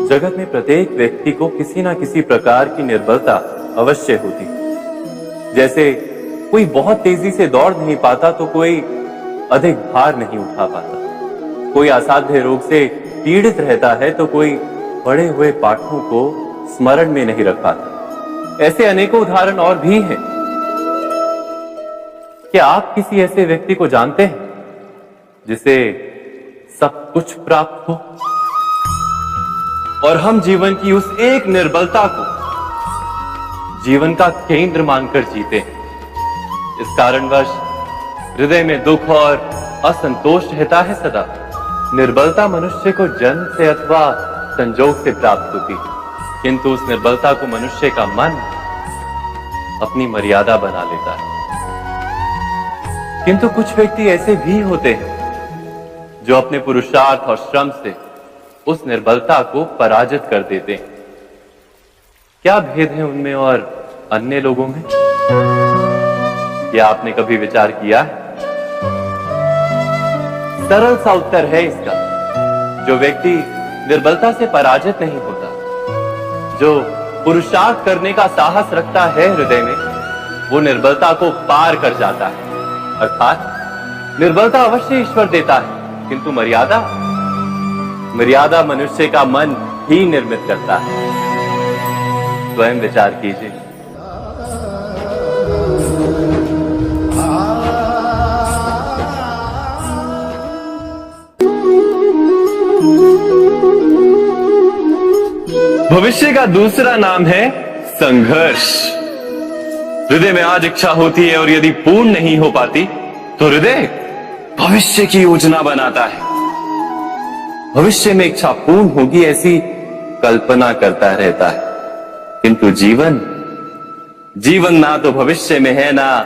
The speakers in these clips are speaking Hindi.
जगत में प्रत्येक व्यक्ति को किसी ना किसी प्रकार की निर्बलता अवश्य होती। जैसे कोई बहुत तेजी से दौड़ नहीं पाता तो कोई अधिक भार नहीं उठा पाता, कोई असाध्य रोग से पीड़ित रहता है तो कोई पढ़े हुए पाठों को स्मरण में नहीं रख पाता। ऐसे अनेकों उदाहरण और भी हैं। क्या आप किसी ऐसे व्यक्ति को जानते हैं जिसे सब कुछ प्राप्त हो और हम जीवन की उस एक निर्बलता को जीवन का केंद्र मानकर जीते हैं? इस कारणवश हृदय में दुख और असंतोष रहता है सदा। निर्बलता मनुष्य को जन्म से अथवा संजोग से प्राप्त होती है, किंतु उस निर्बलता को मनुष्य का मन अपनी मर्यादा बना लेता है। किंतु कुछ व्यक्ति ऐसे भी होते हैं जो अपने पुरुषार्थ और श्रम से उस निर्बलता को पराजित कर देते हैं। क्या भेद है उनमें और अन्य लोगों में? क्या आपने कभी विचार किया है? सरल सा उत्तर है इसका। जो व्यक्ति निर्बलता से पराजित नहीं होता, जो पुरुषार्थ करने का साहस रखता है हृदय में, वो निर्बलता को पार कर जाता है। अर्थात निर्बलता अवश्य ईश्वर देता है, किंतु मर्यादा मनुष्य का मन ही निर्मित करता है। स्वयं विचार कीजिए। भविष्य का दूसरा नाम है संघर्ष। हृदय में आज इच्छा होती है और यदि पूर्ण नहीं हो पाती तो हृदय भविष्य की योजना बनाता है। भविष्य में इच्छा पूर्ण होगी ऐसी कल्पना करता रहता है, किंतु जीवन ना तो भविष्य में है ना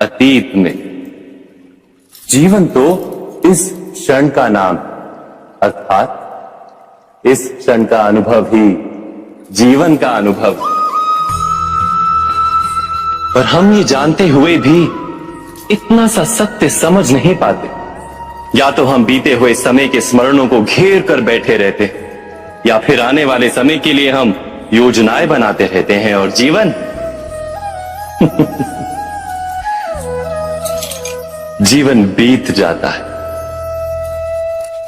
अतीत में। जीवन तो इस क्षण का नाम, अर्थात इस क्षण का अनुभव ही जीवन का अनुभव। पर हम ये जानते हुए भी इतना सा सत्य समझ नहीं पाते। या तो हम बीते हुए समय के स्मरणों को घेर कर बैठे रहते, या फिर आने वाले समय के लिए हम योजनाएं बनाते रहते हैं और जीवन जीवन बीत जाता है।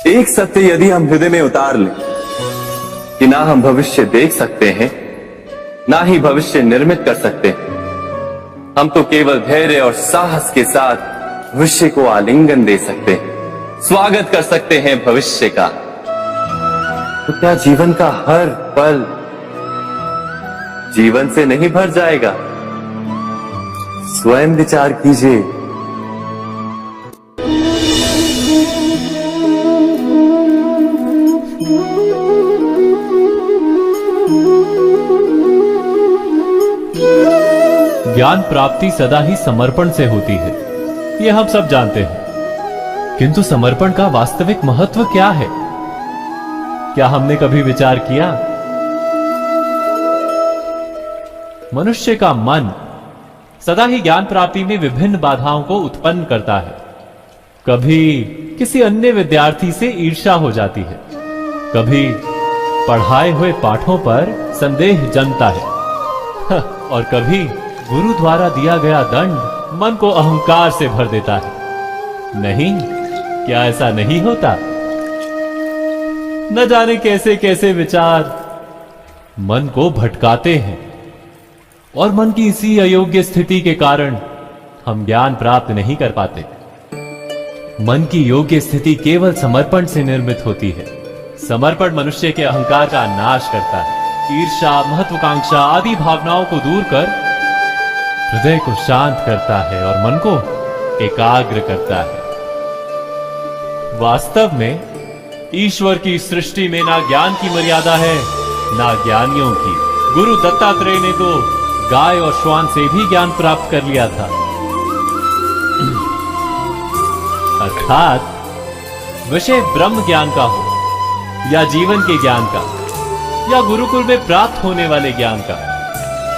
एक सत्य यदि हम हृदय में उतार लें कि ना हम भविष्य देख सकते हैं, ना ही भविष्य निर्मित कर सकते हैं, हम तो केवल धैर्य और साहस के साथ भविष्य को आलिंगन दे सकते हैं, स्वागत कर सकते हैं भविष्य का। तो क्या जीवन का हर पल जीवन से नहीं भर जाएगा? स्वयं विचार कीजिए। ज्ञान प्राप्ति सदा ही समर्पण से होती है, ये हम सब जानते हैं। किंतु समर्पण का वास्तविक महत्व क्या है? क्या हमने कभी विचार किया? मनुष्य का मन सदा ही ज्ञान प्राप्ति में विभिन्न बाधाओं को उत्पन्न करता है। कभी किसी अन्य विद्यार्थी से ईर्ष्या हो जाती है, कभी पढ़ाए हुए पाठों पर संदेह जन्मता है और कभी गुरु द्वारा दिया गया दंड मन को अहंकार से भर देता है। नहीं, क्या ऐसा नहीं होता? न जाने कैसे कैसे विचार मन को भटकाते हैं और मन की इसी अयोग्य स्थिति के कारण हम ज्ञान प्राप्त नहीं कर पाते। मन की योग्य स्थिति केवल समर्पण से निर्मित होती है। समर्पण मनुष्य के अहंकार का नाश करता है। ईर्ष्या, महत्वाकांक्षा आदि भावनाओं को दूर कर हृदय को शांत करता है और मन को एकाग्र करता है। वास्तव में ईश्वर की सृष्टि में ना ज्ञान की मर्यादा है ना ज्ञानियों की। गुरु दत्तात्रेय ने तो गाय और श्वान से भी ज्ञान प्राप्त कर लिया था। अर्थात विषय ब्रह्म ज्ञान का हो या जीवन के ज्ञान का या गुरुकुल में प्राप्त होने वाले ज्ञान का,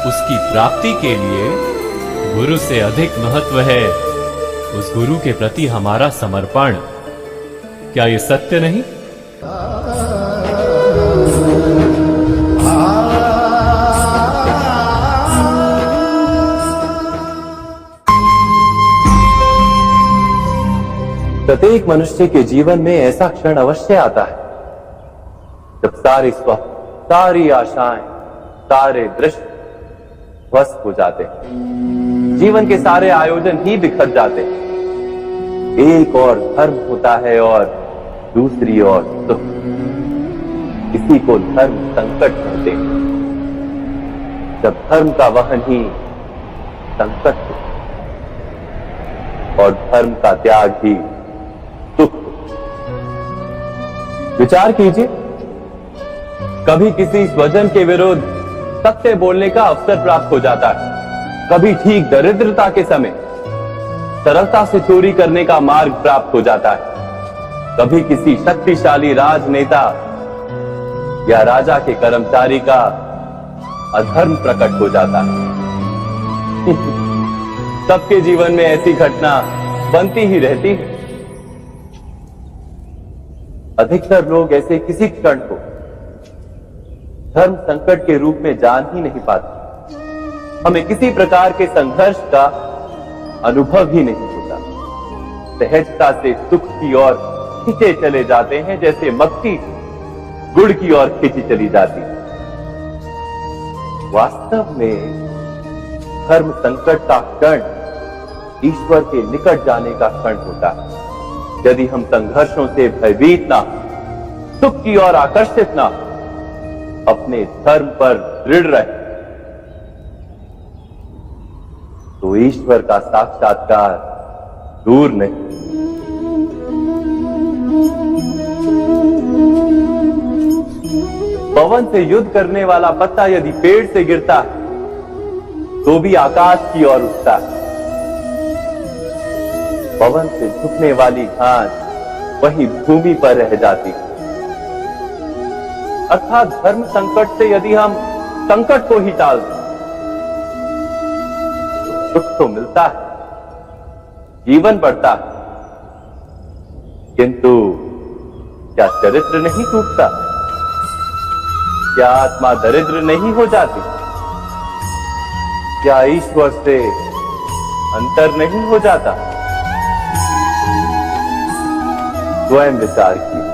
उसकी प्राप्ति के लिए गुरु से अधिक महत्व है उस गुरु के प्रति हमारा समर्पण। क्या यह सत्य नहीं? प्रत्येक मनुष्य के जीवन में ऐसा क्षण अवश्य आता है जब सारे स्वप्न, सारी आशाएं, सारे दृश्य ध्वस्त हो जाते हैं। जीवन के सारे आयोजन ही बिखर जाते हैं। एक और धर्म होता है और दूसरी ओर सुख। इसी को धर्म संकट कहते हैं। जब धर्म का वहन ही संकट हो और धर्म का त्याग ही सुख हो। विचार कीजिए, कभी किसी स्वजन के विरुद्ध सत्य बोलने का अवसर प्राप्त हो जाता है, कभी ठीक दरिद्रता के समय सरलता से चोरी करने का मार्ग प्राप्त हो जाता है, कभी किसी शक्तिशाली राजनेता या राजा के कर्मचारी का अधर्म प्रकट हो जाता है। सबके जीवन में ऐसी घटना बनती ही रहती है। अधिकतर लोग ऐसे किसी क्षण को धर्म संकट के रूप में जान ही नहीं पाते। हमें किसी प्रकार के संघर्ष का अनुभव ही नहीं होता। सहजता से सुख की ओर खींचे चले जाते हैं, जैसे मक्खी गुड़ की ओर खींची चली जाती है। वास्तव में धर्म संकट का क्षण ईश्वर के निकट जाने का क्षण होता है। यदि हम संघर्षों से भयभीत ना, सुख की ओर आकर्षित ना, अपने धर्म पर दृढ़ रहे, तो ईश्वर का साक्षात्कार दूर नहीं। पवन से युद्ध करने वाला पत्ता यदि पेड़ से गिरता है तो भी आकाश की ओर उठता है। पवन से झुकने वाली घास वही भूमि पर रह जाती है। अर्थात धर्म संकट से यदि हम संकट को ही टाल दें तो सुख तो मिलता है, जीवन बढ़ता है, किंतु क्या चरित्र नहीं टूटता? क्या आत्मा दरिद्र नहीं हो जाती? क्या ईश्वर से अंतर नहीं हो जाता? स्वयं विचार कीजिए।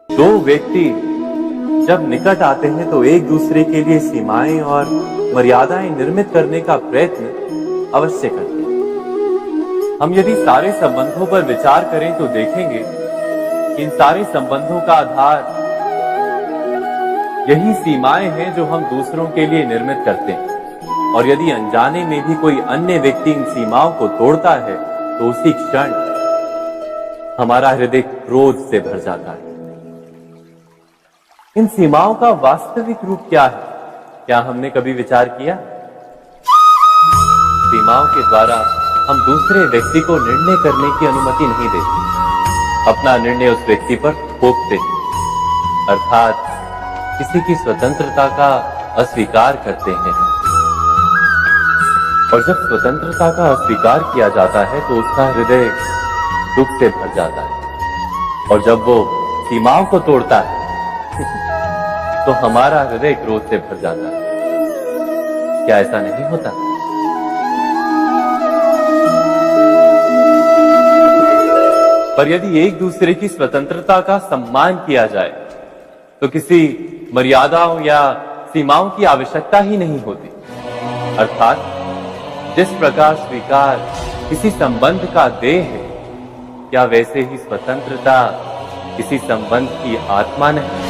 दो व्यक्ति जब निकट आते हैं तो एक दूसरे के लिए सीमाएं और मर्यादाएं निर्मित करने का प्रयत्न अवश्य करते हैं। हम यदि सारे संबंधों पर विचार करें तो देखेंगे कि इन सारे संबंधों का आधार यही सीमाएं हैं जो हम दूसरों के लिए निर्मित करते हैं। और यदि अनजाने में भी कोई अन्य व्यक्ति इन सीमाओं को तोड़ता है तो उसी क्षण हमारा हृदय क्रोध से भर जाता है। इन सीमाओं का वास्तविक रूप क्या है? क्या हमने कभी विचार किया? सीमाओं के द्वारा हम दूसरे व्यक्ति को निर्णय करने की अनुमति नहीं देते। अपना निर्णय उस व्यक्ति पर थोपते हैं, अर्थात किसी की स्वतंत्रता का अस्वीकार करते हैं। और जब स्वतंत्रता का अस्वीकार किया जाता है तो उसका हृदय दुख से भर जाता है। और जब वो सीमाओं को तोड़ता है तो हमारा हृदय क्रोध से भर जाता है। क्या ऐसा नहीं होता? पर यदि एक दूसरे की स्वतंत्रता का सम्मान किया जाए तो किसी मर्यादाओं या सीमाओं की आवश्यकता ही नहीं होती। अर्थात जिस प्रकार स्वीकार किसी संबंध का देह है, क्या वैसे ही स्वतंत्रता किसी संबंध की आत्मा नहीं?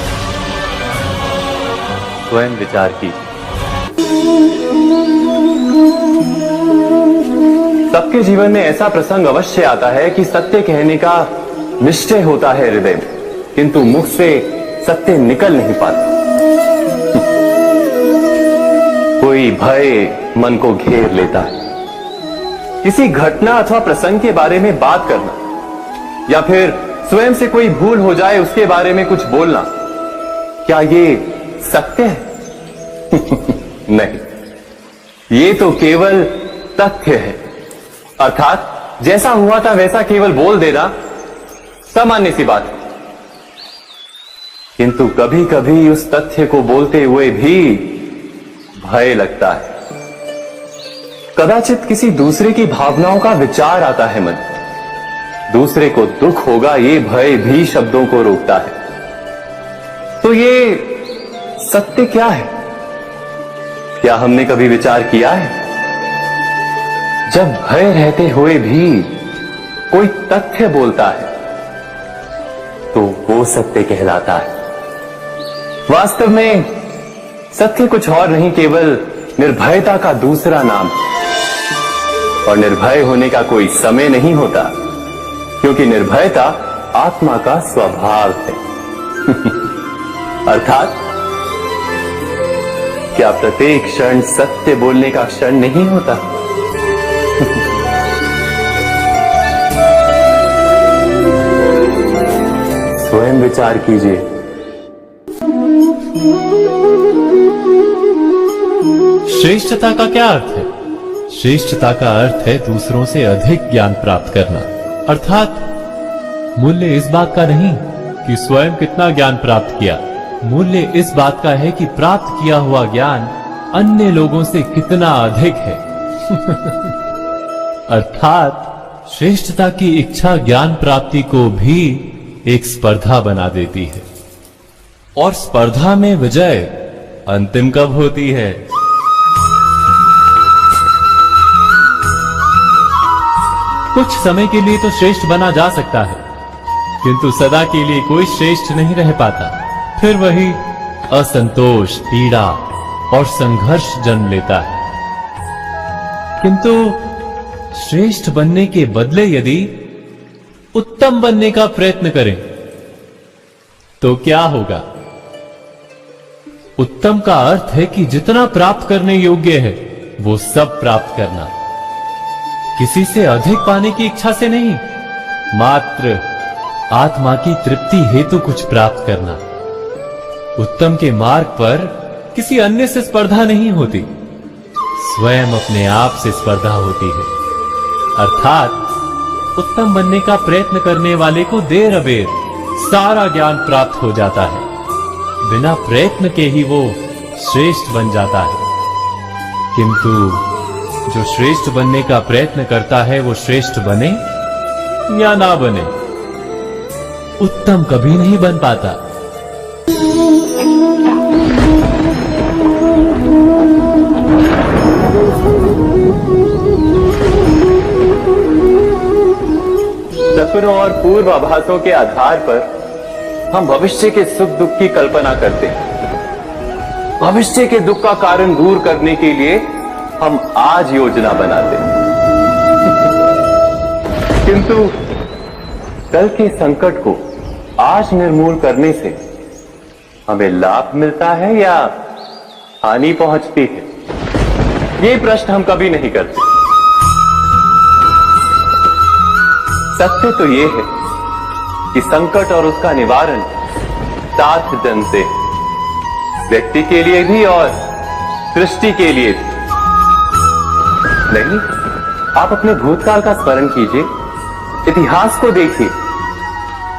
स्वयं विचार कीजिए। सबके जीवन में ऐसा प्रसंग अवश्य आता है कि सत्य कहने का निश्चय होता है हृदय में, किंतु मुख से सत्य निकल नहीं पाता। कोई भय मन को घेर लेता है। किसी घटना अथवा प्रसंग के बारे में बात करना या फिर स्वयं से कोई भूल हो जाए उसके बारे में कुछ बोलना, क्या ये सत्य है? नहीं, ये तो केवल तथ्य है। अर्थात जैसा हुआ था वैसा केवल बोल देना सामान्य सी बात है। किंतु कभी कभी उस तथ्य को बोलते हुए भी भय लगता है। कदाचित किसी दूसरे की भावनाओं का विचार आता है मन, दूसरे को दुख होगा ये भय भी शब्दों को रोकता है। तो ये सत्य क्या है? क्या हमने कभी विचार किया है? जब भय रहते हुए भी कोई तथ्य बोलता है तो वो सत्य कहलाता है। वास्तव में सत्य कुछ और नहीं, केवल निर्भयता का दूसरा नाम है। और निर्भय होने का कोई समय नहीं होता, क्योंकि निर्भयता आत्मा का स्वभाव है। अर्थात क्या प्रत्येक क्षण सत्य बोलने का क्षण नहीं होता? स्वयं विचार कीजिए। श्रेष्ठता का क्या अर्थ है? श्रेष्ठता का अर्थ है दूसरों से अधिक ज्ञान प्राप्त करना। अर्थात मूल्य इस बात का नहीं कि स्वयं कितना ज्ञान प्राप्त किया, मूल्य इस बात का है कि प्राप्त किया हुआ ज्ञान अन्य लोगों से कितना अधिक है। अर्थात श्रेष्ठता की इच्छा ज्ञान प्राप्ति को भी एक स्पर्धा बना देती है। और स्पर्धा में विजय अंतिम कब होती है? कुछ समय के लिए तो श्रेष्ठ बना जा सकता है, किंतु सदा के लिए कोई श्रेष्ठ नहीं रह पाता। फिर वही असंतोष, पीड़ा और संघर्ष जन्म लेता है। किंतु श्रेष्ठ बनने के बदले यदि उत्तम बनने का प्रयत्न करें तो क्या होगा? उत्तम का अर्थ है कि जितना प्राप्त करने योग्य है वो सब प्राप्त करना, किसी से अधिक पाने की इच्छा से नहीं, मात्र आत्मा की तृप्ति हेतु कुछ प्राप्त करना। उत्तम के मार्ग पर किसी अन्य से स्पर्धा नहीं होती, स्वयं अपने आप से स्पर्धा होती है। अर्थात उत्तम बनने का प्रयत्न करने वाले को देर अबेर सारा ज्ञान प्राप्त हो जाता है, बिना प्रयत्न के ही वो श्रेष्ठ बन जाता है। किंतु जो श्रेष्ठ बनने का प्रयत्न करता है वो श्रेष्ठ बने या ना बने, उत्तम कभी नहीं बन पाता। सपनों और पूर्वाभासों के आधार पर हम भविष्य के सुख दुख की कल्पना करते हैं। भविष्य के दुख का कारण दूर करने के लिए हम आज योजना बनाते हैं। किंतु कल के संकट को आज निर्मूल करने से हमें लाभ मिलता है या हानि पहुंचती है? ये प्रश्न हम कभी नहीं करते। सत्य तो ये है कि संकट और उसका निवारण साथ जन से, व्यक्ति के लिए भी और सृष्टि के लिए भी। नहीं, आप अपने भूतकाल का स्मरण कीजिए, इतिहास को देखिए,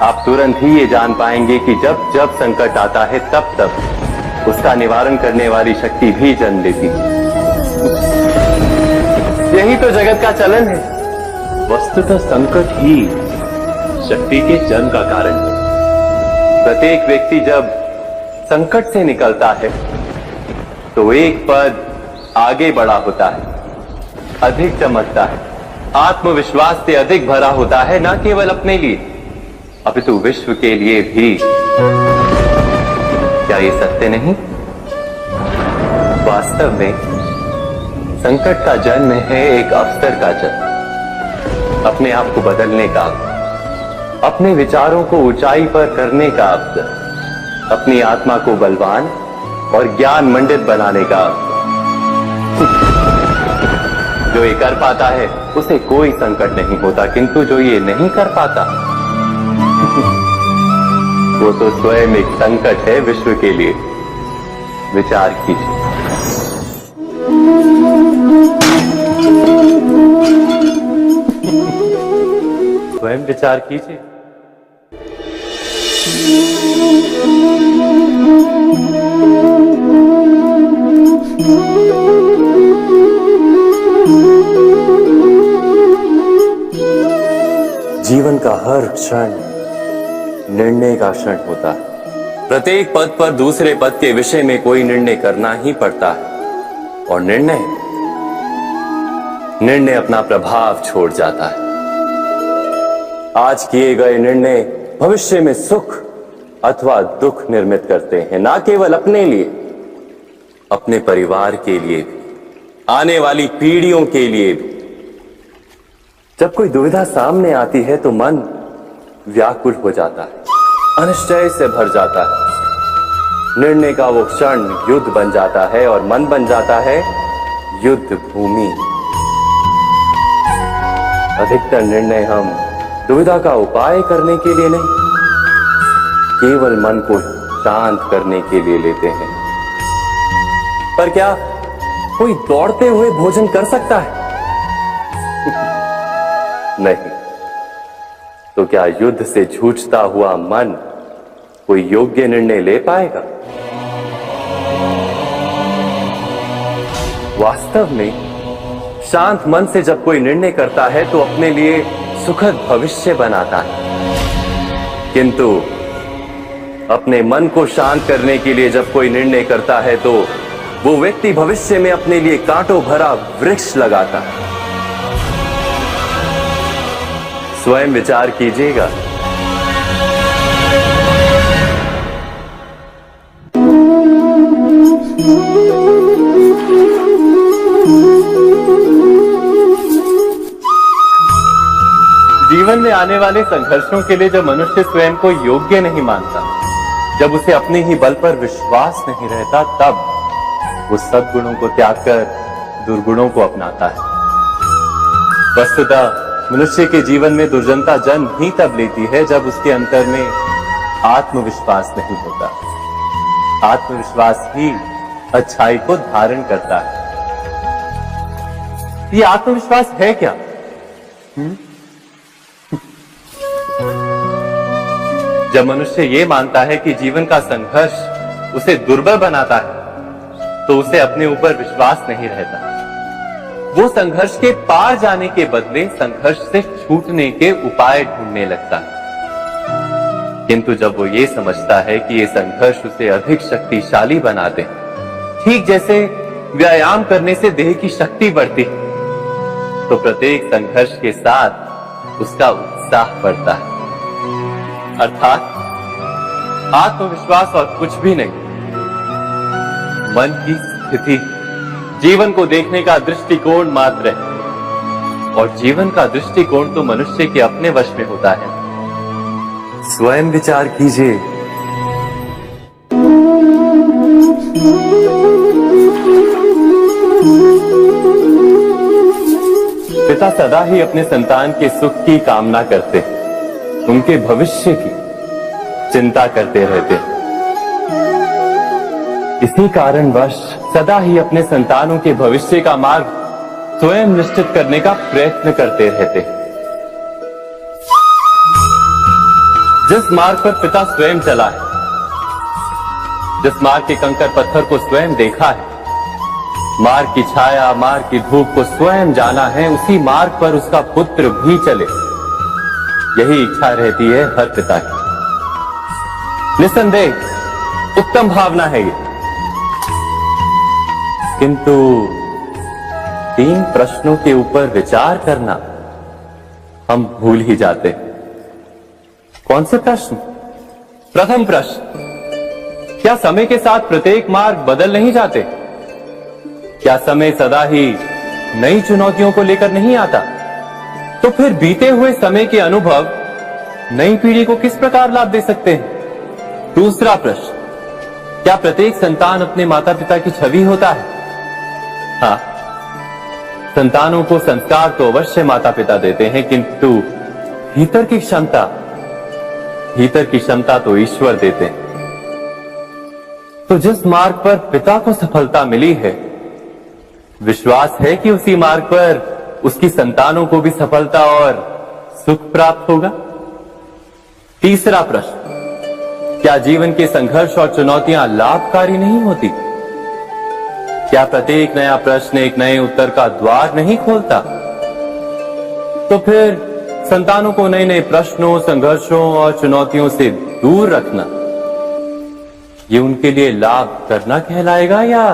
आप तुरंत ही ये जान पाएंगे कि जब जब संकट आता है तब तब उसका निवारण करने वाली शक्ति भी जन्म लेती है। यही तो जगत का चलन है। वस्तुतः संकट ही शक्ति के जन्म का कारण है। प्रत्येक व्यक्ति जब संकट से निकलता है तो एक पद आगे बढ़ा होता है, अधिक चमकता है, आत्मविश्वास से अधिक भरा होता है, न केवल अपने लिए अपितु विश्व के लिए भी। क्या ये सत्य नहीं? वास्तव में संकट का जन्म है एक अवसर का जन्म, अपने आप को बदलने का, अपने विचारों को ऊंचाई पर करने का अवसर, अपनी आत्मा को बलवान और ज्ञान मंडित बनाने का अवसर। जो ये कर पाता है उसे कोई संकट नहीं होता, किंतु जो ये नहीं कर पाता वो तो स्वयं एक संकट है विश्व के लिए। विचार कीजिए। स्वयं विचार कीजिए। Mm-hmm. का हर क्षण निर्णय का क्षण होता है। प्रत्येक पद पर दूसरे पद के विषय में कोई निर्णय करना ही पड़ता है और निर्णय अपना प्रभाव छोड़ जाता है। आज किए गए निर्णय भविष्य में सुख अथवा दुख निर्मित करते हैं, ना केवल अपने लिए, अपने परिवार के लिए भी, आने वाली पीढ़ियों के लिए भी। जब कोई दुविधा सामने आती है तो मन व्याकुल हो जाता है, अनिश्चय से भर जाता है। निर्णय का वो क्षण युद्ध बन जाता है और मन बन जाता है युद्ध भूमि। अधिकतर निर्णय हम दुविधा का उपाय करने के लिए नहीं, केवल मन को शांत करने के लिए लेते हैं। पर क्या कोई दौड़ते हुए भोजन कर सकता है? नहीं। तो क्या युद्ध से जूझता हुआ मन कोई योग्य निर्णय ले पाएगा? वास्तव में शांत मन से जब कोई निर्णय करता है तो अपने लिए सुखद भविष्य बनाता है, किंतु अपने मन को शांत करने के लिए जब कोई निर्णय करता है तो वो व्यक्ति भविष्य में अपने लिए कांटों भरा वृक्ष लगाता है। स्वयं विचार कीजिएगा। जीवन में आने वाले संघर्षों के लिए जब मनुष्य स्वयं को योग्य नहीं मानता, जब उसे अपने ही बल पर विश्वास नहीं रहता, तब वो सद्गुणों को त्याग कर दुर्गुणों को अपनाता है। वस्तुतः मनुष्य के जीवन में दुर्जनता जन्म ही तब लेती है जब उसके अंतर में आत्मविश्वास नहीं होता। आत्मविश्वास ही अच्छाई को धारण करता है। ये आत्मविश्वास है क्या? जब मनुष्य ये मानता है कि जीवन का संघर्ष उसे दुर्बल बनाता है, तो उसे अपने ऊपर विश्वास नहीं रहता। वो संघर्ष के पार जाने के बदले संघर्ष से छूटने के उपाय ढूंढने लगता है। किंतु जब वो ये समझता है कि ये संघर्ष उसे अधिक शक्तिशाली बनाते, ठीक जैसे व्यायाम करने से देह की शक्ति बढ़ती है, तो प्रत्येक संघर्ष के साथ उसका उत्साह बढ़ता है। अर्थात आत्मविश्वास और कुछ भी नहीं, मन की स्थिति जीवन को देखने का दृष्टिकोण मात्र है, और जीवन का दृष्टिकोण तो मनुष्य के अपने वश में होता है। स्वयं विचार कीजिए। पिता सदा ही अपने संतान के सुख की कामना करते हैं, उनके भविष्य की चिंता करते रहते हैं। इसी कारणवश सदा ही अपने संतानों के भविष्य का मार्ग स्वयं निश्चित करने का प्रयत्न करते रहते हैं। जिस मार्ग पर पिता स्वयं चला है, जिस मार्ग के कंकर पत्थर को स्वयं देखा है, मार्ग की छाया, मार्ग की धूप को स्वयं जाना है, उसी मार्ग पर उसका पुत्र भी चले, यही इच्छा रहती है हर पिता की। निसंदेह उत्तम भावना है ये, किंतु 3 प्रश्नों के ऊपर विचार करना हम भूल ही जाते हैं। कौन से प्रश्न? प्रथम प्रश्न, क्या समय के साथ प्रत्येक मार्ग बदल नहीं जाते? क्या समय सदा ही नई चुनौतियों को लेकर नहीं आता? तो फिर बीते हुए समय के अनुभव नई पीढ़ी को किस प्रकार लाभ दे सकते हैं? दूसरा प्रश्न, क्या प्रत्येक संतान अपने माता पिता की छवि होता है? हाँ, संतानों को संस्कार तो अवश्य माता पिता देते हैं, किंतु भीतर की क्षमता तो ईश्वर देते हैं। तो जिस मार्ग पर पिता को सफलता मिली है, विश्वास है कि उसी मार्ग पर उसकी संतानों को भी सफलता और सुख प्राप्त होगा। तीसरा प्रश्न, क्या जीवन के संघर्ष और चुनौतियां लाभकारी नहीं होती? क्या प्रत्येक नया प्रश्न एक नए उत्तर का द्वार नहीं खोलता? तो फिर संतानों को नए नए प्रश्नों, संघर्षों और चुनौतियों से दूर रखना, ये उनके लिए लाभ करना कहलाएगा या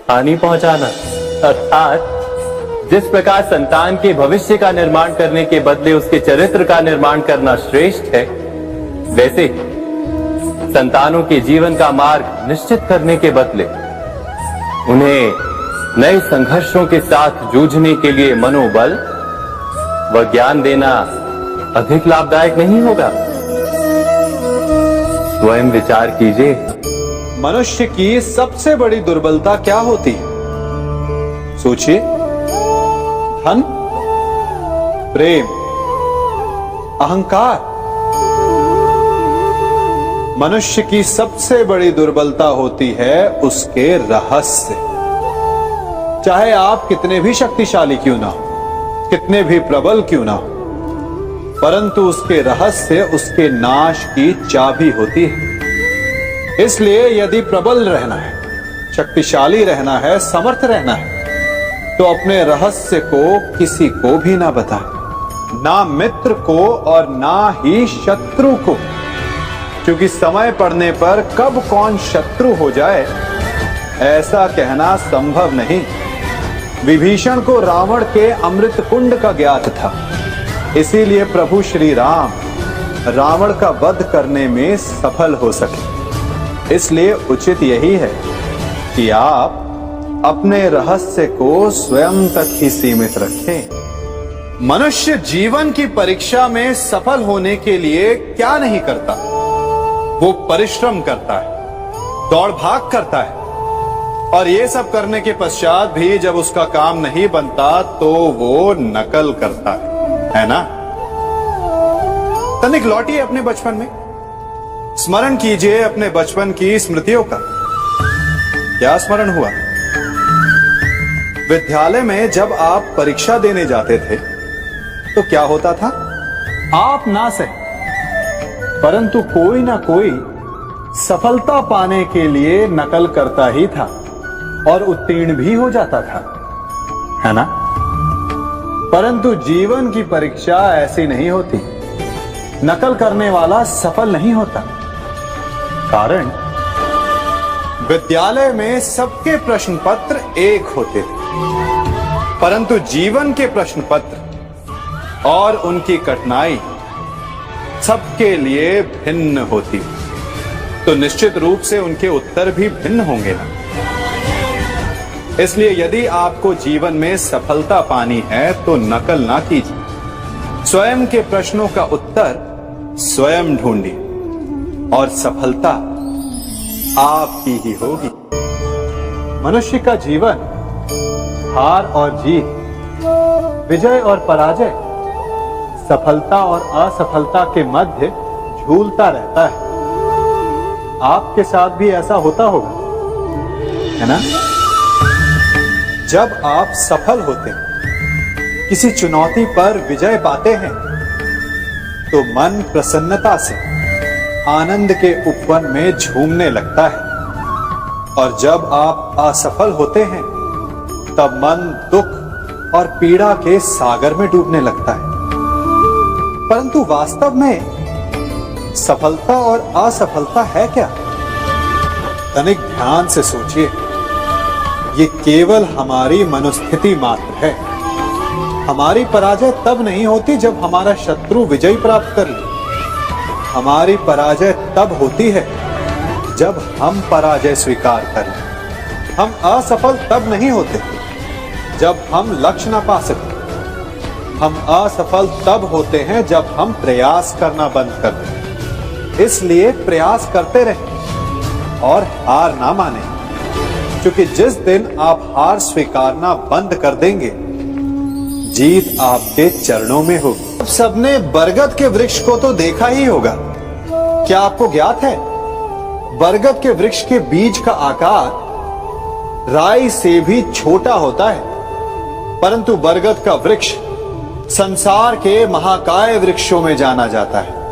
हानि पहुंचाना? अर्थात जिस प्रकार संतान के भविष्य का निर्माण करने के बदले उसके चरित्र का निर्माण करना श्रेष्ठ है, वैसे संतानों के जीवन का मार्ग निश्चित करने के बदले उन्हें नए संघर्षों के साथ जूझने के लिए मनोबल व ज्ञान देना अधिक लाभदायक नहीं होगा? स्वयं विचार कीजिए। मनुष्य की सबसे बड़ी दुर्बलता क्या होती है? सोचिए। धन, प्रेम, अहंकार। मनुष्य की सबसे बड़ी दुर्बलता होती है उसके रहस्य। चाहे आप कितने भी शक्तिशाली क्यों ना हो, कितने भी प्रबल क्यों ना हो, परंतु उसके रहस्य उसके नाश की चाबी होती है। इसलिए यदि प्रबल रहना है, शक्तिशाली रहना है, समर्थ रहना है, तो अपने रहस्य को किसी को भी ना बताएं, ना मित्र को और ना ही शत्रु को, क्योंकि समय पड़ने पर कब कौन शत्रु हो जाए ऐसा कहना संभव नहीं। विभीषण को रावण के अमृत कुंड का ज्ञात था, इसीलिए प्रभु श्री राम रावण का वध करने में सफल हो सके। इसलिए उचित यही है कि आप अपने रहस्य को स्वयं तक ही सीमित रखें। मनुष्य जीवन की परीक्षा में सफल होने के लिए क्या नहीं करता? वो परिश्रम करता है, दौड़ भाग करता है, और ये सब करने के पश्चात भी जब उसका काम नहीं बनता तो वो नकल करता है ना? तनिक लौटिए अपने बचपन में, स्मरण कीजिए अपने बचपन की स्मृतियों का। क्या स्मरण हुआ? विद्यालय में जब आप परीक्षा देने जाते थे तो क्या होता था? आप ना सही, परंतु कोई ना कोई सफलता पाने के लिए नकल करता ही था और उत्तीर्ण भी हो जाता था, है ना? परंतु जीवन की परीक्षा ऐसी नहीं होती। नकल करने वाला सफल नहीं होता। कारण विद्यालय में सबके प्रश्न पत्र एक होते थे, परंतु जीवन के प्रश्न पत्र और उनकी कठिनाई सबके लिए भिन्न होती, तो निश्चित रूप से उनके उत्तर भी भिन्न होंगे ना। इसलिए यदि आपको जीवन में सफलता पानी है तो नकल ना कीजिए, स्वयं के प्रश्नों का उत्तर स्वयं ढूंढिए और सफलता आपकी ही होगी। मनुष्य का जीवन हार और जीत, विजय और पराजय, सफलता और असफलता के मध्य झूलता रहता है। आपके साथ भी ऐसा होता होगा, है ना? जब आप सफल होते हैं, किसी चुनौती पर विजय पाते हैं, तो मन प्रसन्नता से आनंद के उपवन में झूमने लगता है, और जब आप असफल होते हैं तब मन दुख और पीड़ा के सागर में डूबने लगता है। परंतु वास्तव में सफलता और असफलता है क्या? तनिक ध्यान से सोचिए। ये केवल हमारी मनोस्थिति मात्र है। हमारी पराजय तब नहीं होती जब हमारा शत्रु विजय प्राप्त कर ले। हमारी पराजय तब होती है जब हम पराजय स्वीकार कर लें। हम असफल तब नहीं होते जब हम लक्ष्य ना पा सके। हम असफल तब होते हैं जब हम प्रयास करना बंद कर दें। इसलिए प्रयास करते रहें और हार ना माने, क्योंकि जिस दिन आप हार स्वीकारना बंद कर देंगे, जीत आपके चरणों में होगी। अब सबने बरगद के वृक्ष को तो देखा ही होगा। क्या आपको ज्ञात है, बरगद के वृक्ष के बीज का आकार राई से भी छोटा होता है, परंतु बरगद का वृक्ष संसार के महाकाय वृक्षों में जाना जाता है।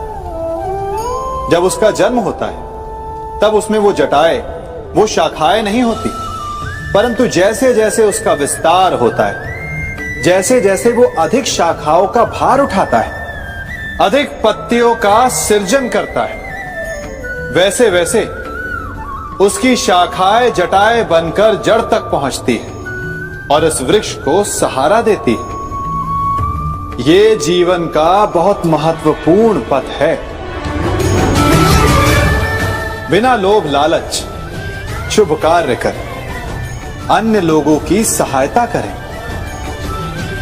जब उसका जन्म होता है तब उसमें वो जटाएं, वो शाखाएं नहीं होती, परंतु जैसे जैसे उसका विस्तार होता है, जैसे जैसे वो अधिक शाखाओं का भार उठाता है, अधिक पत्तियों का सृजन करता है, वैसे वैसे उसकी शाखाएं जटाएं बनकर जड़ तक पहुंचती है और इस वृक्ष को सहारा देती है। ये जीवन का बहुत महत्वपूर्ण पथ है। बिना लोभ लालच शुभ कार्य करें, अन्य लोगों की सहायता करें।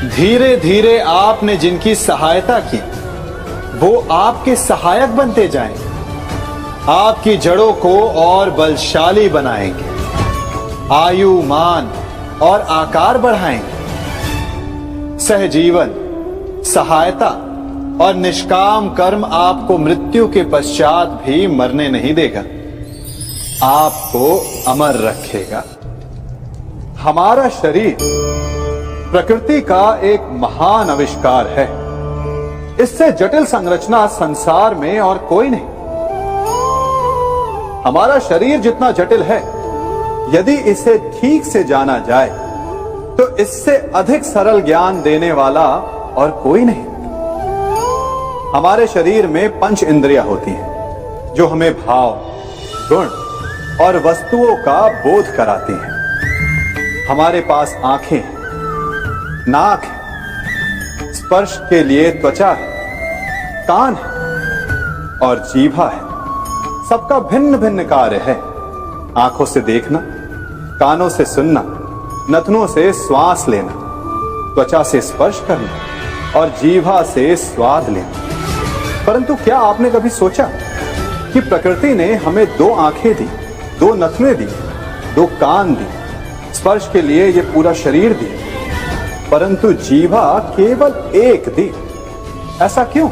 धीरे धीरे आपने जिनकी सहायता की वो आपके सहायक बनते जाएं, आपकी जड़ों को और बलशाली बनाएंगे, आयु मान और आकार बढ़ाएंगे। सहजीवन, सहायता और निष्काम कर्म आपको मृत्यु के पश्चात भी मरने नहीं देगा, आपको अमर रखेगा। हमारा शरीर प्रकृति का एक महान आविष्कार है। इससे जटिल संरचना संसार में और कोई नहीं। हमारा शरीर जितना जटिल है, यदि इसे ठीक से जाना जाए तो इससे अधिक सरल ज्ञान देने वाला और कोई नहीं। हमारे शरीर में पंच इंद्रियां होती हैं जो हमें भाव, गुण और वस्तुओं का बोध कराती हैं। हमारे पास आंखें हैं, नाक है, स्पर्श के लिए त्वचा है, कान है और जीभा है। सबका भिन्न भिन्न कार्य है। आंखों से देखना, कानों से सुनना, नथनों से श्वास लेना, त्वचा से स्पर्श करना और जीभा से स्वाद लेना। परंतु क्या आपने कभी सोचा कि प्रकृति ने हमें 2 आंखें दी, 2 नथने दी, 2 कान दी, स्पर्श के लिए ये पूरा शरीर दिया, परंतु जीभा केवल 1 दी? ऐसा क्यों?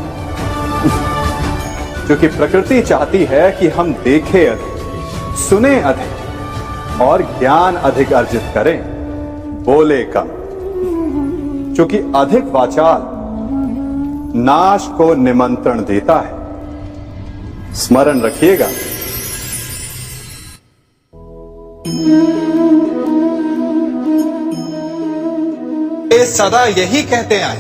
क्योंकि प्रकृति चाहती है कि हम देखें अधिक, सुने अधिक और ज्ञान अधिक अर्जित करें, बोले कम। क्योंकि अधिक वाचाल नाश को निमंत्रण देता है। स्मरण रखिएगा। ये सदा यही कहते आए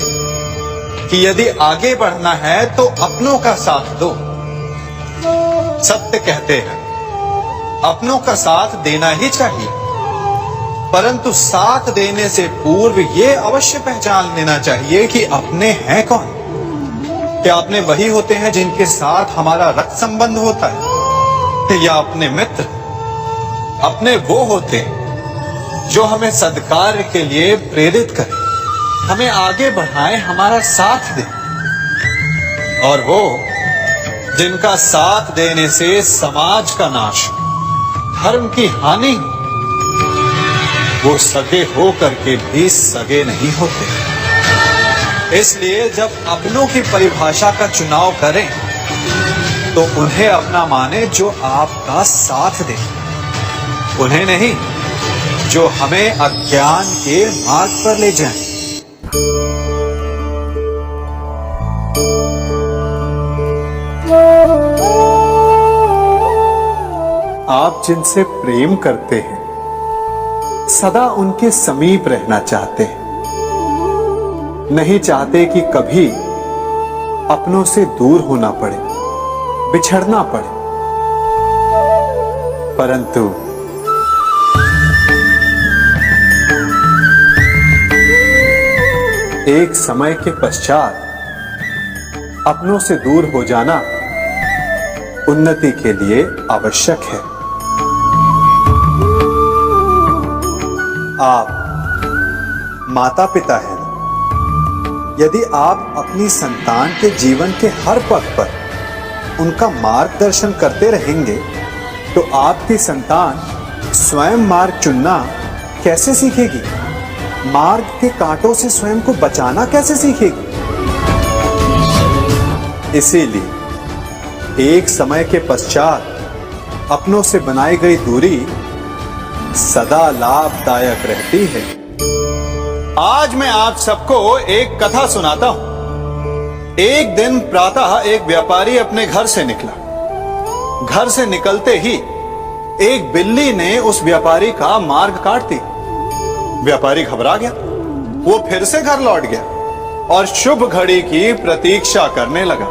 कि यदि आगे बढ़ना है तो अपनों का साथ दो। सत्य कहते हैं, अपनों का साथ देना ही चाहिए, परंतु साथ देने से पूर्व ये अवश्य पहचान लेना चाहिए कि अपने हैं कौन। क्या अपने वही होते हैं जिनके साथ हमारा रक्त संबंध होता है, या अपने मित्र? अपने वो होते हैं जो हमें सद्कार्य के लिए प्रेरित करें, हमें आगे बढ़ाएं, हमारा साथ दें। और वो जिनका साथ देने से समाज का नाश, धर्म की हानि, वो सगे हो करके भी सगे नहीं होते। इसलिए जब अपनों की परिभाषा का चुनाव करें तो उन्हें अपना माने जो आपका साथ दे, उन्हें नहीं जो हमें अज्ञान के मार्ग पर ले जाएं। आप जिनसे प्रेम करते हैं सदा उनके समीप रहना चाहते हैं, नहीं चाहते कि कभी अपनों से दूर होना पड़े, बिछड़ना पड़े। परंतु एक समय के पश्चात अपनों से दूर हो जाना उन्नति के लिए आवश्यक है। आप माता पिता हैं। यदि आप अपनी संतान के जीवन के हर पथ पर उनका मार्गदर्शन करते रहेंगे तो आपकी संतान स्वयं मार्ग चुनना कैसे सीखेगी? मार्ग के कांटों से स्वयं को बचाना कैसे सीखेगी? इसीलिए एक समय के पश्चात अपनों से बनाई गई दूरी सदा लाभदायक रहती है। आज मैं आप सबको एक कथा सुनाता हूं। एक दिन प्रातः एक व्यापारी अपने घर से निकला। घर से निकलते ही एक बिल्ली ने उस व्यापारी का मार्ग काट दिया। व्यापारी घबरा गया वो फिर से घर लौट गया और शुभ घड़ी की प्रतीक्षा करने लगा।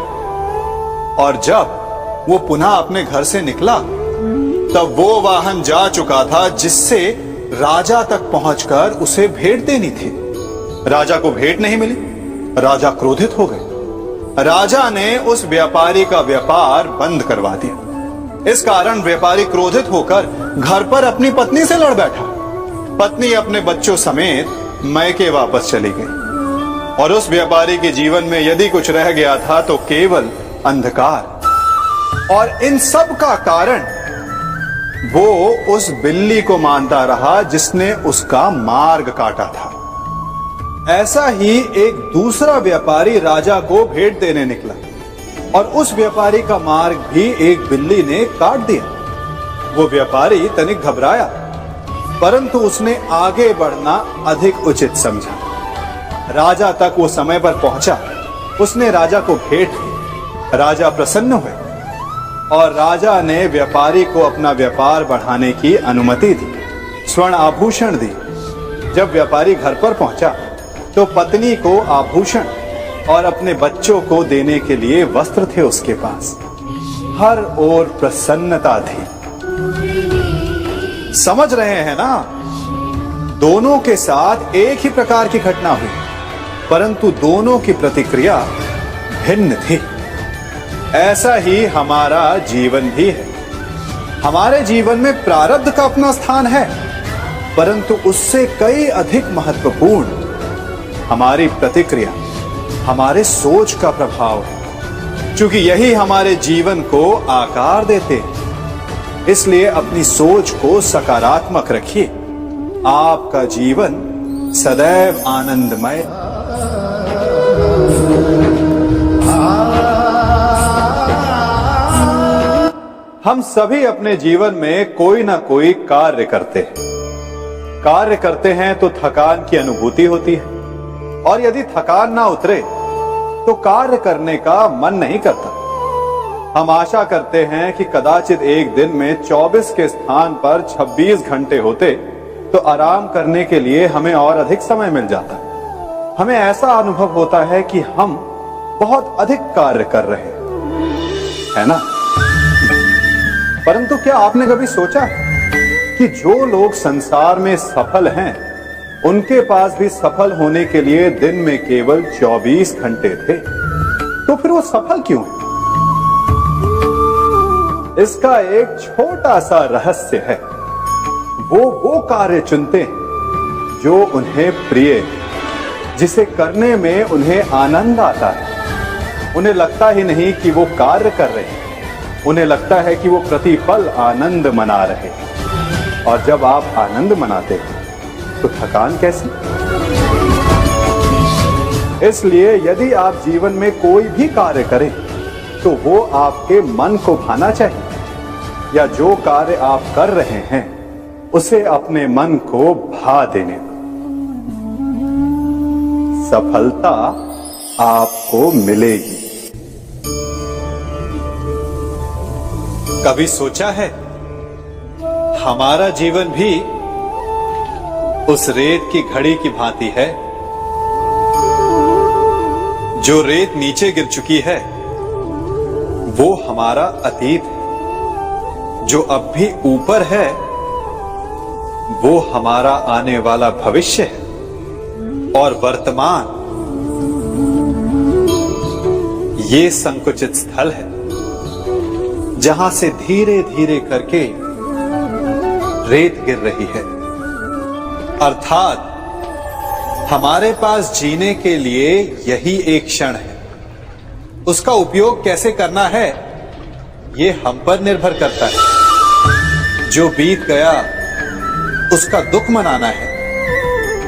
और जब वो पुनः अपने घर से निकला तब वो वाहन जा चुका था जिससे राजा तक पहुंचकर उसे भेंट देनी थी। राजा को भेंट नहीं मिली। राजा क्रोधित हो गए। राजा ने उस व्यापारी का व्यापार बंद करवा दिया। इस कारण व्यापारी क्रोधित होकर घर पर अपनी पत्नी से लड़ बैठा। पत्नी अपने बच्चों समेत मैके वापस चली गई और उस व्यापारी के जीवन में यदि कुछ रह गया था तो केवल अंधकार। और इन सब का कारण वो उस बिल्ली को मानता रहा जिसने उसका मार्ग काटा था। ऐसा ही एक दूसरा व्यापारी राजा को भेंट देने निकला और उस व्यापारी का मार्ग भी एक बिल्ली ने काट दिया। वो व्यापारी तनिक घबराया, परंतु उसने आगे बढ़ना अधिक उचित समझा। राजा तक वो समय पर पहुंचा। उसने राजा को भेंट दी। राजा प्रसन्न हुए और राजा ने व्यापारी को अपना व्यापार बढ़ाने की अनुमति दी, स्वर्ण आभूषण दी। जब व्यापारी घर पर पहुंचा तो पत्नी को आभूषण और अपने बच्चों को देने के लिए वस्त्र थे उसके पास। हर ओर प्रसन्नता थी। समझ रहे हैं ना? दोनों के साथ एक ही प्रकार की घटना हुई, परंतु दोनों की प्रतिक्रिया भिन्न थी। ऐसा ही हमारा जीवन भी है। हमारे जीवन में प्रारब्ध का अपना स्थान है, परंतु उससे कई अधिक महत्वपूर्ण हमारी प्रतिक्रिया, हमारे सोच का प्रभाव है, क्योंकि यही हमारे जीवन को आकार देते हैं। इसलिए अपनी सोच को सकारात्मक रखिए। आपका जीवन सदैव आनंदमय। हम सभी अपने जीवन में कोई ना कोई कार्य करते हैं। कार्य करते हैं तो थकान की अनुभूति होती है और यदि थकान ना उतरे तो कार्य करने का मन नहीं करता। हम आशा करते हैं कि कदाचित एक दिन में 24 के स्थान पर 26 घंटे होते तो आराम करने के लिए हमें और अधिक समय मिल जाता। हमें ऐसा अनुभव होता है कि हम बहुत अधिक कार्य कर रहे हैं, है ना? परंतु क्या आपने कभी सोचा कि जो लोग संसार में सफल हैं उनके पास भी सफल होने के लिए दिन में केवल 24 घंटे थे? तो फिर वो सफल क्यों है? इसका एक छोटा सा रहस्य है। वो कार्य चुनते हैं जो उन्हें प्रिय है, जिसे करने में उन्हें आनंद आता है। उन्हें लगता ही नहीं कि वो कार्य कर रहे हैं, उन्हें लगता है कि वो प्रतिपल आनंद मना रहे हैं। और जब आप आनंद मनाते हैं तो थकान कैसी? इसलिए यदि आप जीवन में कोई भी कार्य करें तो वो आपके मन को भाना चाहिए, या जो कार्य आप कर रहे हैं उसे अपने मन को भा देने दो। सफलता आपको मिलेगी। कभी सोचा है हमारा जीवन भी उस रेत की घड़ी की भांति है? जो रेत नीचे गिर चुकी है वो हमारा अतीत है, जो अब भी ऊपर है वो हमारा आने वाला भविष्य है, और वर्तमान ये संकुचित स्थल है जहां से धीरे धीरे करके रेत गिर रही है। अर्थात हमारे पास जीने के लिए यही एक क्षण है। उसका उपयोग कैसे करना है ये हम पर निर्भर करता है। जो बीत गया उसका दुख मनाना है,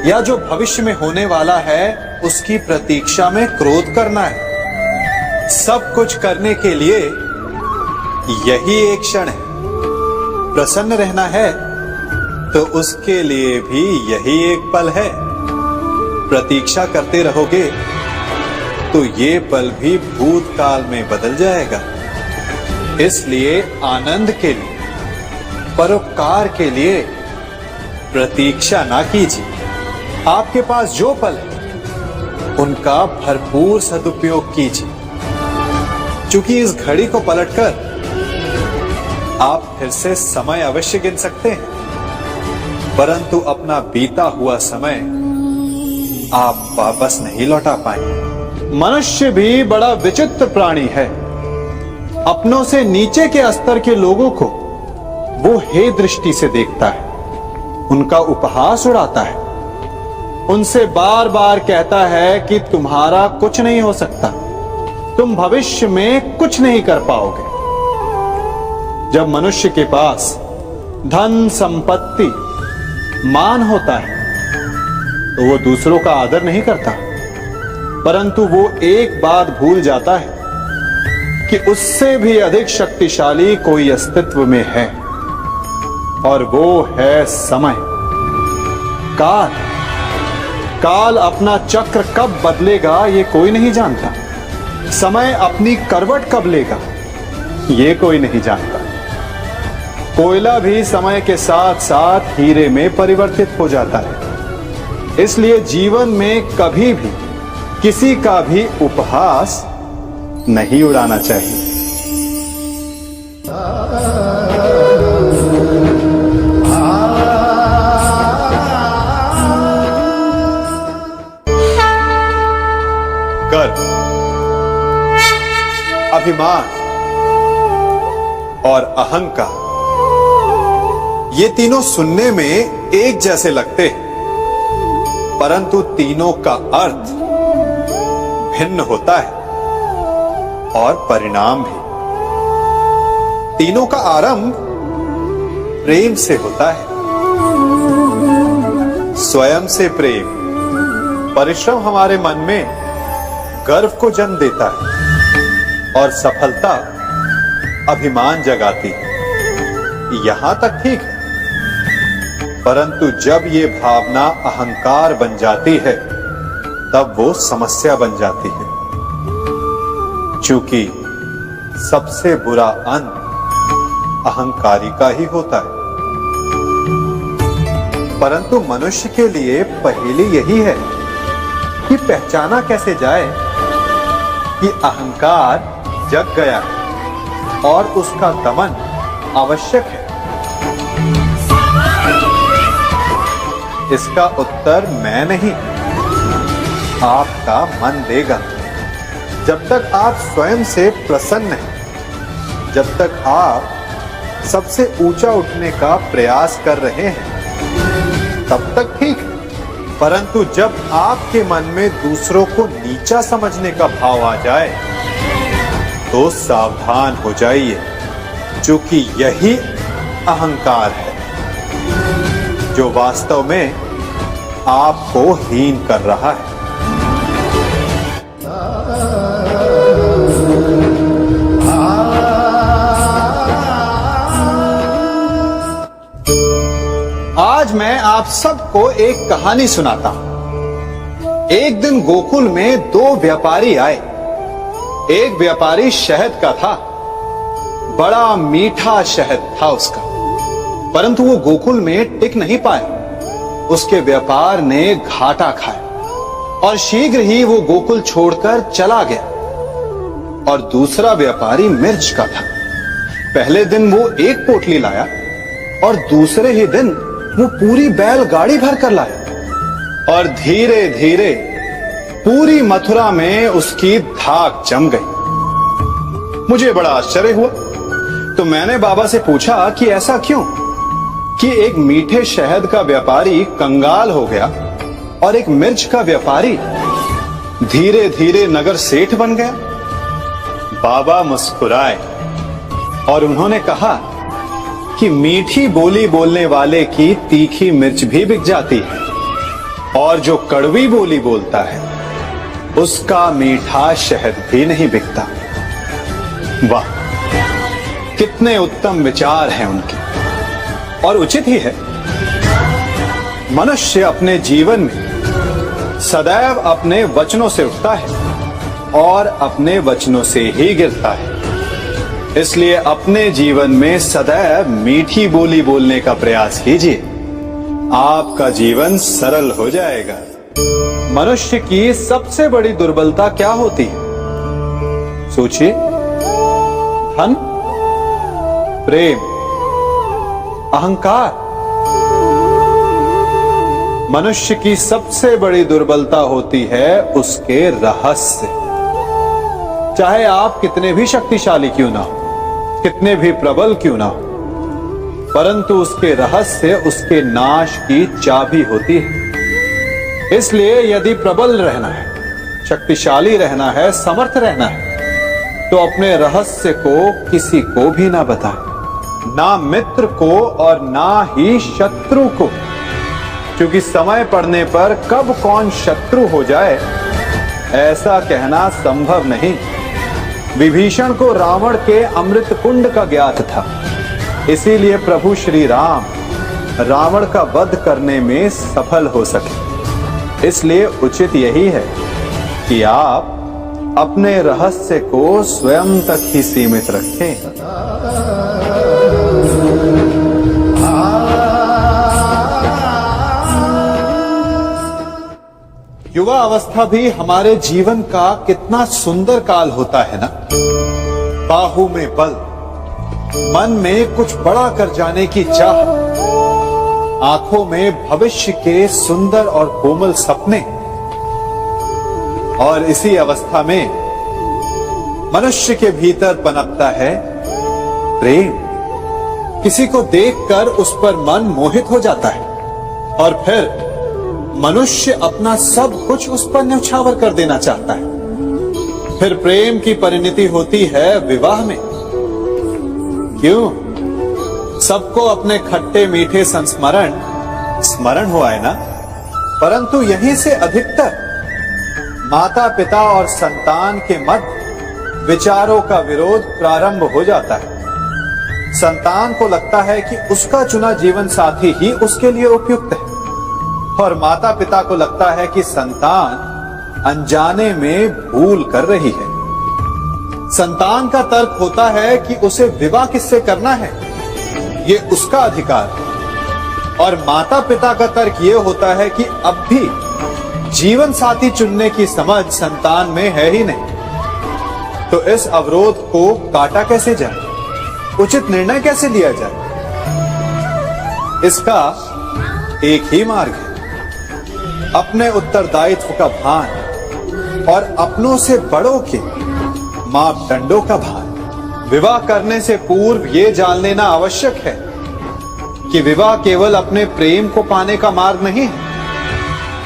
या जो भविष्य में होने वाला है उसकी प्रतीक्षा में क्रोध करना है। सब कुछ करने के लिए यही एक क्षण है। प्रसन्न रहना है तो उसके लिए भी यही एक पल है। प्रतीक्षा करते रहोगे तो ये पल भी भूतकाल में बदल जाएगा। इसलिए आनंद के लिए, परोपकार के लिए प्रतीक्षा ना कीजिए, आपके पास जो पल है उनका भरपूर सदुपयोग कीजिए, क्योंकि इस घड़ी को पलटकर आप फिर से समय अवश्य गिन सकते हैं, परंतु अपना बीता हुआ समय आप वापस नहीं लौटा पाएंगे। मनुष्य भी बड़ा विचित्र प्राणी है। अपनों से नीचे के स्तर के लोगों को वो हे दृष्टि से देखता है, उनका उपहास उड़ाता है, उनसे बार बार कहता है कि तुम्हारा कुछ नहीं हो सकता, तुम भविष्य में कुछ नहीं कर पाओगे। जब मनुष्य के पास धन, संपत्ति, मान होता है तो वो दूसरों का आदर नहीं करता, परंतु वो एक बात भूल जाता है कि उससे भी अधिक शक्तिशाली कोई अस्तित्व में है, और वो है समय। काल काल अपना चक्र कब बदलेगा ये कोई नहीं जानता। समय अपनी करवट कब लेगा ये कोई नहीं जानता। कोयला भी समय के साथ साथ हीरे में परिवर्तित हो जाता है। इसलिए जीवन में कभी भी किसी का भी उपहास नहीं उड़ाना चाहिए। गर्व, अभिमान और अहंकार, ये तीनों सुनने में एक जैसे लगते हैं, परंतु तीनों का अर्थ भिन्न होता है और परिणाम भी। तीनों का आरंभ प्रेम से होता है। स्वयं से प्रेम, परिश्रम हमारे मन में गर्व को जन्म देता है और सफलता अभिमान जगाती है। यहां तक ठीक है, परंतु जब ये भावना अहंकार बन जाती है तब वो समस्या बन जाती है, क्योंकि सबसे बुरा अंत अहंकारी का ही होता है। परंतु मनुष्य के लिए पहेली यही है कि पहचाना कैसे जाए कि अहंकार जग गया है और उसका दमन आवश्यक है। इसका उत्तर मैं नहीं, आपका मन देगा। जब तक आप स्वयं से प्रसन्न हैं, जब तक आप सबसे ऊंचा उठने का प्रयास कर रहे हैं, तब तक ठीक है। परंतु जब आपके मन में दूसरों को नीचा समझने का भाव आ जाए तो सावधान हो जाइए, क्योंकि यही अहंकार है जो वास्तव में आपको हीन कर रहा है। आज मैं आप सबको एक कहानी सुनाता हूं। एक दिन गोकुल में दो व्यापारी आए। एक व्यापारी शहद का था, बड़ा मीठा शहद था उसका, परंतु वो गोकुल में टिक नहीं पाया। उसके व्यापार ने घाटा खाया और शीघ्र ही वो गोकुल छोड़कर चला गया। और दूसरा व्यापारी मिर्च का था। पहले दिन वो एक पोटली लाया और दूसरे ही दिन वो पूरी बैलगाड़ी भर कर लाया, और धीरे धीरे पूरी मथुरा में उसकी धाक जम गई। मुझे बड़ा आश्चर्य हुआ, तो मैंने बाबा से पूछा कि ऐसा क्यों कि एक मीठे शहद का व्यापारी कंगाल हो गया और एक मिर्च का व्यापारी धीरे धीरे नगर सेठ बन गया। बाबा मुस्कुराए और उन्होंने कहा कि मीठी बोली बोलने वाले की तीखी मिर्च भी बिक जाती है, और जो कड़वी बोली बोलता है उसका मीठा शहद भी नहीं बिकता। वाह, कितने उत्तम विचार हैं उनके, और उचित ही है। मनुष्य अपने जीवन में सदैव अपने वचनों से उठता है और अपने वचनों से ही गिरता है। इसलिए अपने जीवन में सदैव मीठी बोली बोलने का प्रयास कीजिए आपका जीवन सरल हो जाएगा। मनुष्य की सबसे बड़ी दुर्बलता क्या होती है? सोचिए। धन, प्रेम, अहंकार। मनुष्य की सबसे बड़ी दुर्बलता होती है उसके रहस्य। चाहे आप कितने भी शक्तिशाली क्यों ना हो, कितने भी प्रबल क्यों ना हो, परंतु उसके रहस्य उसके नाश की चाबी होती है। इसलिए यदि प्रबल रहना है, शक्तिशाली रहना है, समर्थ रहना है, तो अपने रहस्य को किसी को भी ना बताएं, ना मित्र को और ना ही शत्रु को, क्योंकि समय पड़ने पर कब कौन शत्रु हो जाए ऐसा कहना संभव नहीं। विभीषण को रावण के अमृत कुंड का ज्ञात था, इसीलिए प्रभु श्री राम रावण का वध करने में सफल हो सके। इसलिए उचित यही है कि आप अपने रहस्य को स्वयं तक ही सीमित रखें। युवा अवस्था भी हमारे जीवन का कितना सुंदर काल होता है ना। बाहु में बल, मन में कुछ बड़ा कर जाने की चाह, आंखों में भविष्य के सुंदर और कोमल सपने। और इसी अवस्था में मनुष्य के भीतर पनपता है प्रेम। किसी को देखकर उस पर मन मोहित हो जाता है और फिर मनुष्य अपना सब कुछ उस पर न्यौछावर कर देना चाहता है। फिर प्रेम की परिणति होती है विवाह में। क्यों? सबको अपने खट्टे मीठे संस्मरण स्मरण हुआ है ना। परंतु यहीं से अधिकतर माता पिता और संतान के मध्य विचारों का विरोध प्रारंभ हो जाता है। संतान को लगता है कि उसका चुना जीवन साथी ही उसके लिए उपयुक्त है, और माता पिता को लगता है कि संतान अनजाने में भूल कर रही है। संतान का तर्क होता है कि उसे विवाह किससे करना है, ये उसका अधिकार है, और माता पिता का तर्क ये होता है कि अब भी जीवन साथी चुनने की समझ संतान में है ही नहीं। तो इस अवरोध को काटा कैसे जाए, उचित निर्णय कैसे लिया जाए? इसका एक ही मार्ग है, अपने उत्तरदायित्व का भान और अपनों से बड़ों के मापदंडों का भान। विवाह करने से पूर्व ये जान लेना आवश्यक है कि विवाह केवल अपने प्रेम को पाने का मार्ग नहीं है,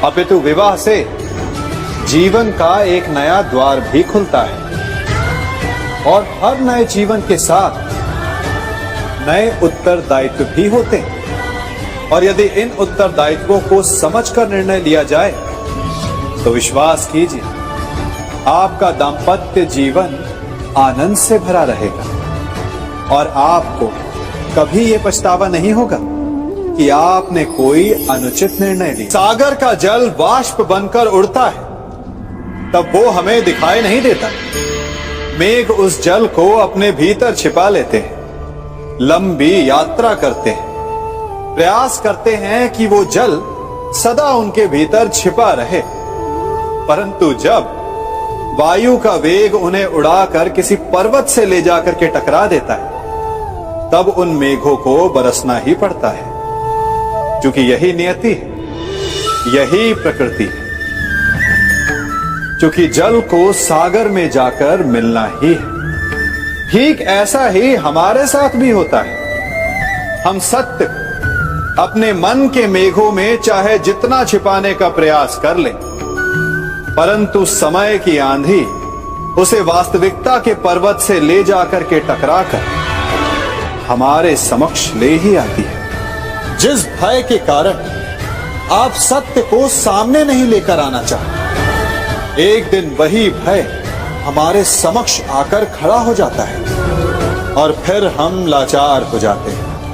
अपितु विवाह से जीवन का एक नया द्वार भी खुलता है, और हर नए जीवन के साथ नए उत्तरदायित्व भी होते हैं। और यदि इन उत्तरदायित्वों को समझकर निर्णय लिया जाए तो विश्वास कीजिए आपका दाम्पत्य जीवन आनंद से भरा रहेगा, और आपको कभी ये पछतावा नहीं होगा कि आपने कोई अनुचित निर्णय लिया। सागर का जल वाष्प बनकर उड़ता है, तब वो हमें दिखाई नहीं देता। मेघ उस जल को अपने भीतर छिपा लेते हैं, लंबी यात्रा करते हैं, प्रयास करते हैं कि वो जल सदा उनके भीतर छिपा रहे। परंतु जब वायु का वेग उन्हें उड़ाकर किसी पर्वत से ले जाकर के टकरा देता है, तब उन मेघों को बरसना ही पड़ता है, क्योंकि यही नियति है, यही प्रकृति है। क्योंकि जल को सागर में जाकर मिलना ही है। ठीक ऐसा ही हमारे साथ भी होता है। हम सत्य अपने मन के मेघों में चाहे जितना छिपाने का प्रयास कर लें, परंतु समय की आंधी उसे वास्तविकता के पर्वत से ले जाकर के टकराकर हमारे समक्ष ले ही आती है। जिस भय के कारण आप सत्य को सामने नहीं लेकर आना चाहते, एक दिन वही भय हमारे समक्ष आकर खड़ा हो जाता है, और फिर हम लाचार हो जाते हैं।